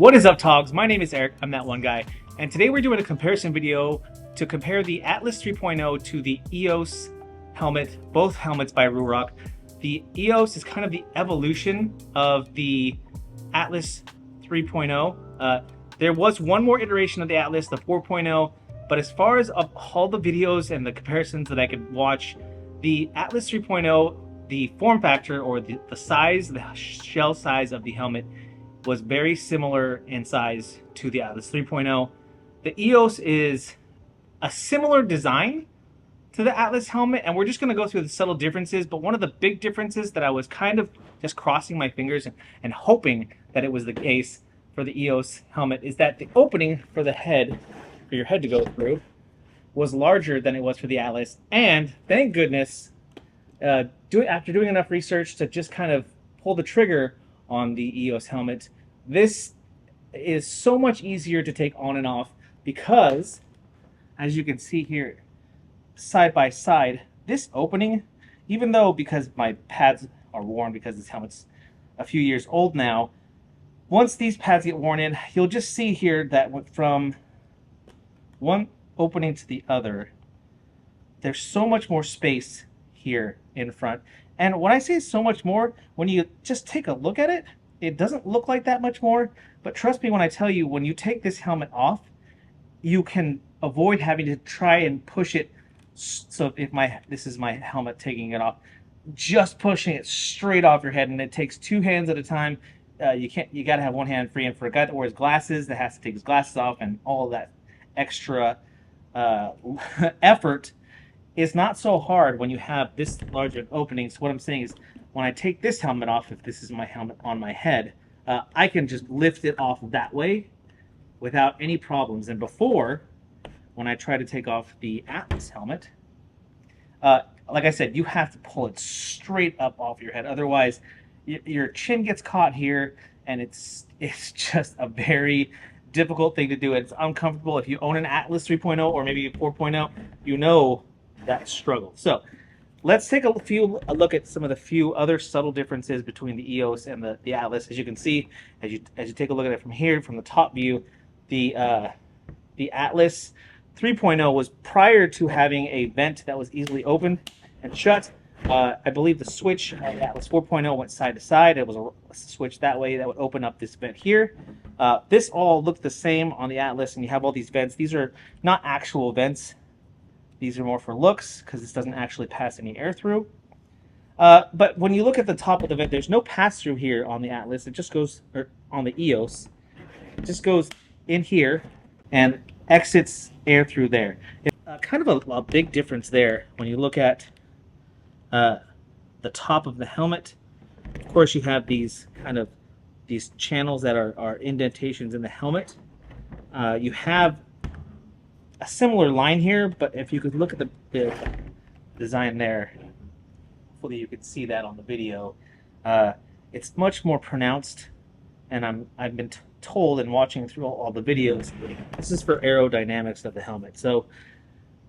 What is up, T.O.Gs? My name is Eric, I'm that one guy, and today we're doing a comparison video to compare the Atlas 3.0 to the EOS helmet, both helmets by Ruroc. The EOS is kind of the evolution of the Atlas 3.0. There was one more iteration of the Atlas, the 4.0, but as far as all the videos and the comparisons that I could watch, the Atlas 3.0, the form factor or the size, the shell size of the helmet was very similar in size to the Atlas 3.0. The EOS is a similar design to the Atlas helmet, and we're just going to go through the subtle differences. But one of the big differences that I was kind of just crossing my fingers and hoping that it was the case for the EOS helmet is that the opening for the head, for your head to go through, was larger than it was for the Atlas. And thank goodness, after doing enough research to just kind of pull the trigger on the EOS helmet, this is so much easier to take on and off because, as you can see here, side by side, this opening, even though because my pads are worn because this helmet's a few years old now, once these pads get worn in, you'll just see here that from one opening to the other, there's so much more space here in front. And when I say so much more, when you just take a look at it, it doesn't look like that much more. But trust me when I tell you, when you take this helmet off, you can avoid having to try and push it. So if this is my helmet taking it off, just pushing it straight off your head, and it takes two hands at a time. You got to have one hand free. And for a guy that wears glasses, that has to take his glasses off, and all of that extra effort is not so hard when you have this large of opening. So what I'm saying is, when I take this helmet off, if this is my helmet on my head, I can just lift it off that way without any problems. And before, when I try to take off the Atlas helmet, like I said, you have to pull it straight up off your head. Otherwise, your chin gets caught here, and it's just a very difficult thing to do. It's uncomfortable. If you own an Atlas 3.0 or maybe a 4.0, you know that struggle. So let's take a look at some of the few other subtle differences between the EOS and the Atlas. As you can see, as you take a look at it from here, from the top view, the Atlas 3.0 was prior to having a vent that was easily opened and shut. I believe the switch on the Atlas 4.0 went side to side. It was a switch that way that would open up this vent here. This all looked the same on the Atlas, and you have all these vents. These are not actual vents. These are more for looks because this doesn't actually pass any air through. But when you look at the top of the vent, there's no pass-through here on the Atlas. It just goes, or on the EOS, it just goes in here and exits air through there. It's kind of a big difference there when you look at the top of the helmet. Of course, you have these channels that are indentations in the helmet. You have a similar line here, but if you could look at the design there, hopefully you could see that on the video. It's much more pronounced, and I've been told in watching through all the videos, this is for aerodynamics of the helmet. So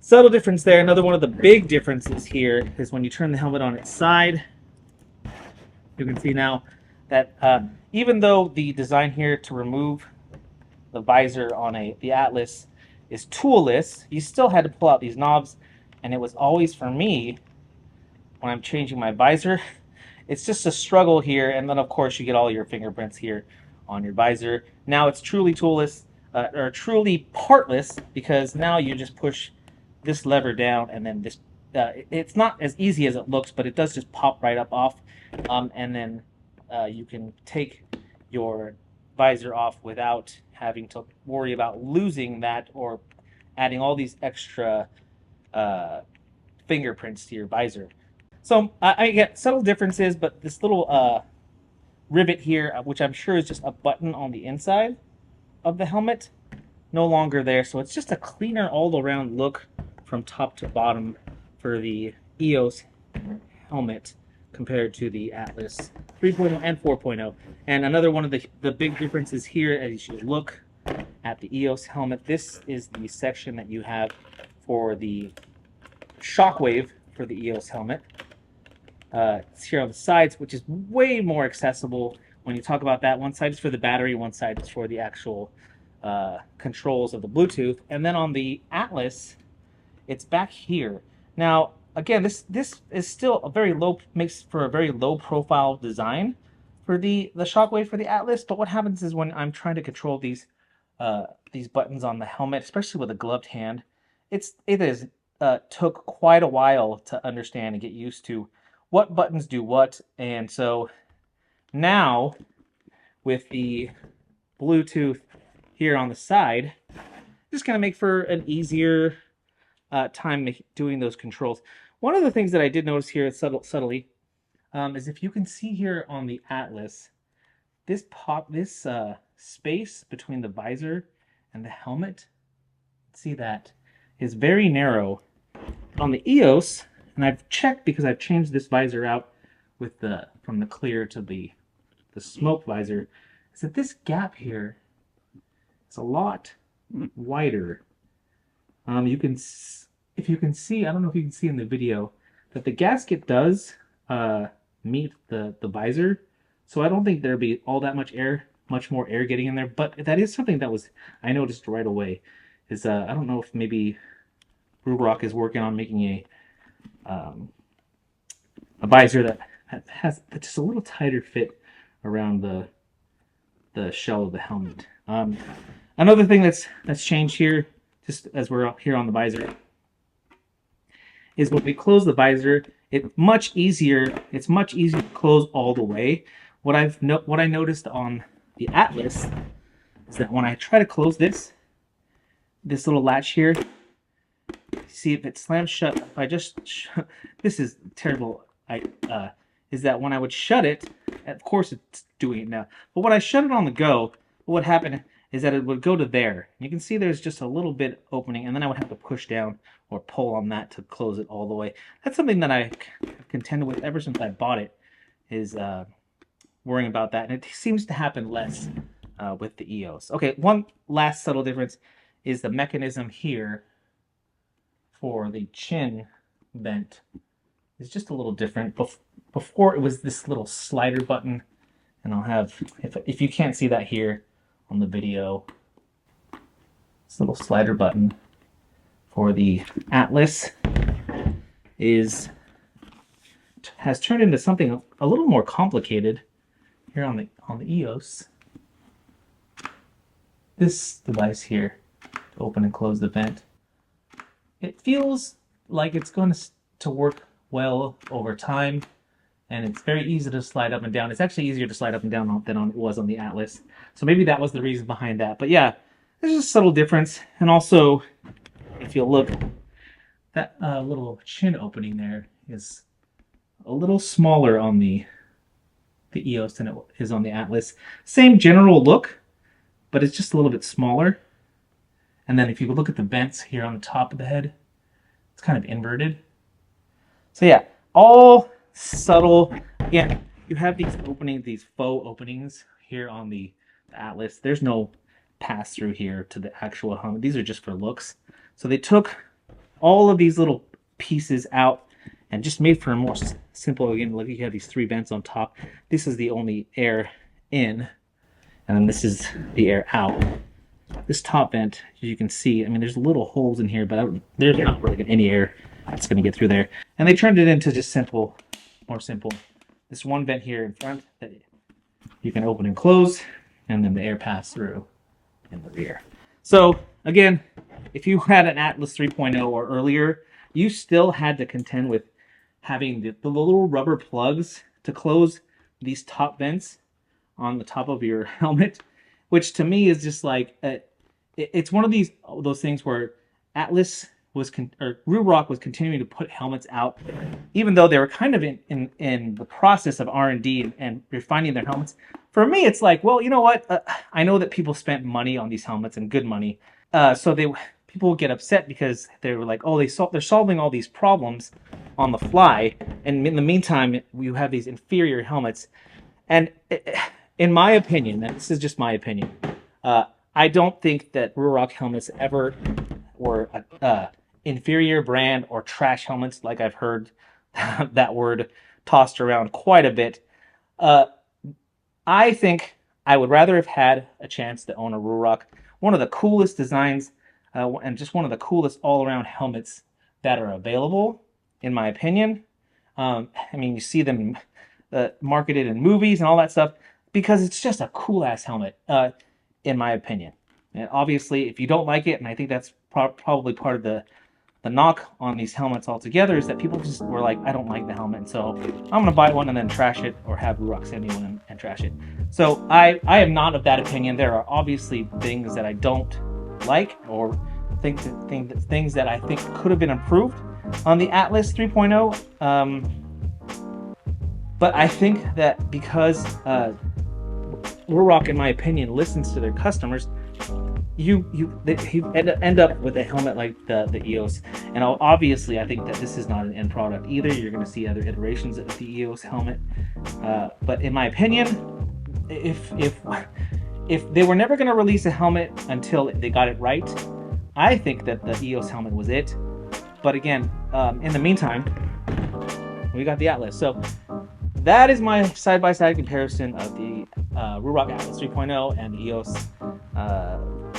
subtle difference there. Another one of the big differences here is when you turn the helmet on its side, you can see now that even though the design here to remove the visor on the Atlas is toolless, you still had to pull out these knobs, and it was always, for me, when I'm changing my visor, it's just a struggle here. And then of course you get all your fingerprints here on your visor. Now it's truly toolless, or truly partless, because now you just push this lever down, and then this it's not as easy as it looks, but it does just pop right up off, and then you can take your visor off without having to worry about losing that or adding all these extra fingerprints to your visor. So I get subtle differences, but this little rivet here, which I'm sure is just a button on the inside of the helmet, no longer there. So it's just a cleaner all-around look from top to bottom for the EOS helmet compared to the Atlas 3.0 and 4.0. And another one of the big differences here, as you look at the EOS helmet, this is the section that you have for the shockwave for the EOS helmet. It's here on the sides, which is way more accessible when you talk about that, one side is for the battery, one side is for the actual controls of the Bluetooth. And then on the Atlas, it's back here. Now, again, this is still a very low, makes for a very low profile design for the Shockwave for the Atlas. But what happens is when I'm trying to control these buttons on the helmet, especially with a gloved hand, it is took quite a while to understand and get used to what buttons do what. And so now with the Bluetooth here on the side, just gonna make for an easier time doing those controls. One of the things that I did notice here subtly is if you can see here on the Atlas, this space between the visor and the helmet, see that is very narrow. On the EOS, and I've checked because I've changed this visor out with from the clear to the smoke visor, is that this gap here is a lot wider. You can, if you can see, I don't know if you can see in the video, that the gasket does meet the visor, so I don't think there'll be all that much more air getting in there. But that is something that I noticed right away. Is I don't know if maybe Ruroc is working on making a visor that has just a little tighter fit around the shell of the helmet. Another thing that's changed here, just as we're up here on the visor, is when we close the visor, it's much easier to close all the way. What I noticed on the Atlas is that when I try to close this little latch here, see if it slams shut. If I just this is terrible. Is that when I would shut it, of course it's doing it now, but when I shut it on the go, what would happen is that it would go to there. You can see there's just a little bit opening, and then I would have to push down or pull on that to close it all the way. That's something that I have contended with ever since I bought it, is worrying about that, and it seems to happen less with the EOS. Okay, one last subtle difference is the mechanism here for the chin vent is just a little different. Before it was this little slider button, and I'll have, if you can't see that here on the video, this little slider button for the Atlas has turned into something a little more complicated here on the EOS. This device here to open and close the vent, it feels like it's going to work well over time, and it's very easy to slide up and down. It's actually easier to slide up and down than it was on the Atlas. So maybe that was the reason behind that. But yeah, there's a subtle difference. And also, if you look, that little chin opening there is a little smaller on the EOS than it is on the Atlas. Same general look, but it's just a little bit smaller. And then if you look at the vents here on the top of the head, it's kind of inverted. So yeah, all subtle. Again, you have these faux openings here on the Atlas. There's no pass through here to the actual helmet. These are just for looks. So they took all of these little pieces out and just made for a more simple. Again, look, you have these 3 vents on top. This is the only air in, and then this is the air out. This top vent, as you can see, I mean, there's little holes in here, but there's not really any air that's going to get through there. And they turned it into just more simple. This one vent here in front that you can open and close, and then the air pass through in the rear. So again, if you had an Atlas 3.0 or earlier, you still had to contend with having the little rubber plugs to close these top vents on the top of your helmet, which to me is just like it's one of those things where Atlas Ruroc was continuing to put helmets out, even though they were kind of in the process of R&D and refining their helmets. For me, it's like, well, you know what? I know that people spent money on these helmets, and good money. So people would get upset because they were like, oh, they're solving all these problems on the fly, and in the meantime, you have these inferior helmets. And in my opinion, and this is just my opinion, I don't think that Ruroc helmets ever were inferior brand or trash helmets, like I've heard that word tossed around quite a bit. I think I would rather have had a chance to own a Ruroc, one of the coolest designs, and just one of the coolest all-around helmets that are available, in my opinion. I mean, you see them marketed in movies and all that stuff because it's just a cool-ass helmet, in my opinion. And obviously, if you don't like it, and I think that's probably part of the knock on these helmets altogether, is that people just were like, I don't like the helmet, and so I'm gonna buy one and then trash it, or have Ruroc send me one and trash it. So I am not of that opinion. There are obviously things that I don't like, or things that I think could have been improved on the Atlas 3.0. But I think that because Ruroc, in my opinion, listens to their customers, you end up with a helmet like the EOS. And obviously, I think that this is not an end product either. You're going to see other iterations of the EOS helmet. But in my opinion, if they were never going to release a helmet until they got it right, I think that the EOS helmet was it. But again, in the meantime, we got the Atlas. So that is my side-by-side comparison of the Ruroc Atlas 3.0 and the EOS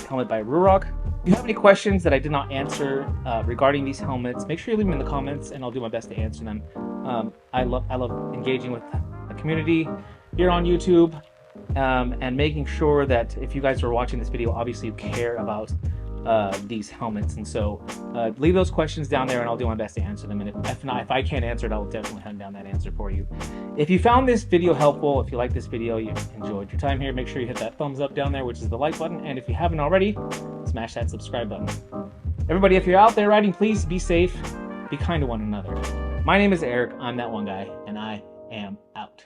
helmet by Ruroc. If you have any questions that I did not answer regarding these helmets, make sure you leave them in the comments, and I'll do my best to answer them. I love engaging with the community here on YouTube, and making sure that if you guys are watching this video, obviously you care about these helmets, and so leave those questions down there and I'll do my best to answer them. And if I can't answer it, I'll definitely hunt down that answer for you. If you found this video helpful, if you like this video, you enjoyed your time here, make sure you hit that thumbs up down there, which is the like button, and if you haven't already, smash that subscribe button. Everybody, if you're out there riding, please be safe, be kind to one another. My name is Eric, I'm that one guy, and I am out.